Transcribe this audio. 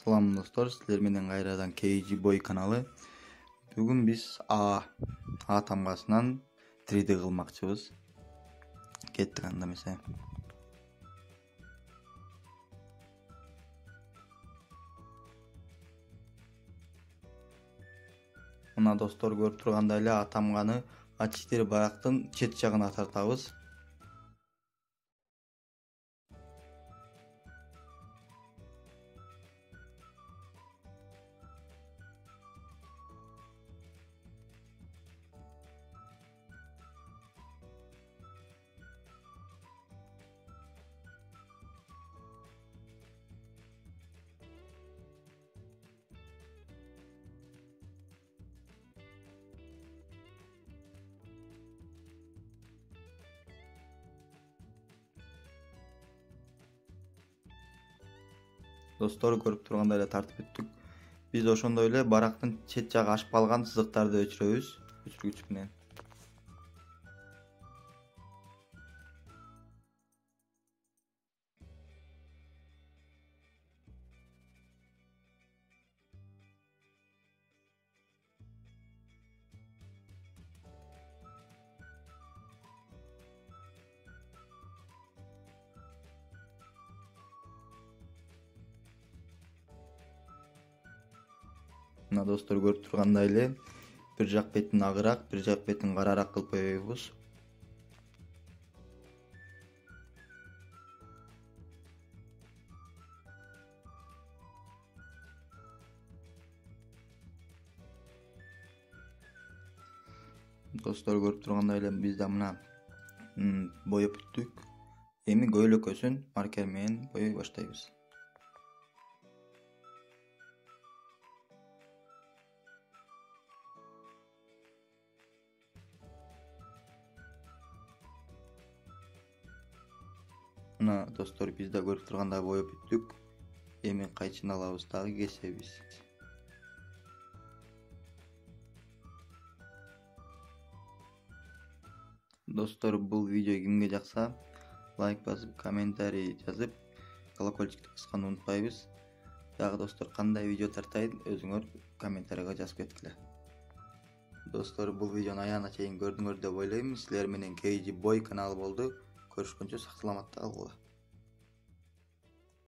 Салам достор, силер менен кайрадан KG Boy каналы. Бүгүн биз А тамгасынан 3D кылмакчыбыз. Кеттик анда эмесе. Мына достор көрүп тургандай эле А тамганы А4 барактын чет жагына тартабыз. Достор көрүп тургандай эле тартып бүттүк. Биз ошондой эле барактын чет жагы ашып калган сызыктарды өчүрөбүз өчүргүч менен. Мына достор көрүп тургандай эле бир жак бетин агыраак, бир жак бетин карараак кылып боёйбуз. Достор көрүп тургандай эле биз да мына боеп бүттүк. Эми көйлөкөсүн маркер менен боёй баштайбыз. Мына достор биз да көрүп тургандай боеп бүттүк. Эми кайчын алабыз дагы кесебиз. Достор бул видео кимге жакса лайк басып, комментарий жазып, колокольчикти кысканды унутпайбыз. Дагы достор кандай видео тартайын өзүңөр комментарийга жазып кеткиле. Достор бул видеону аягына чейин көрдүңөр деп ойлойм. Силер менен KG Boy каналы болду. Көрүшкөнчө сак саламатта калгыла.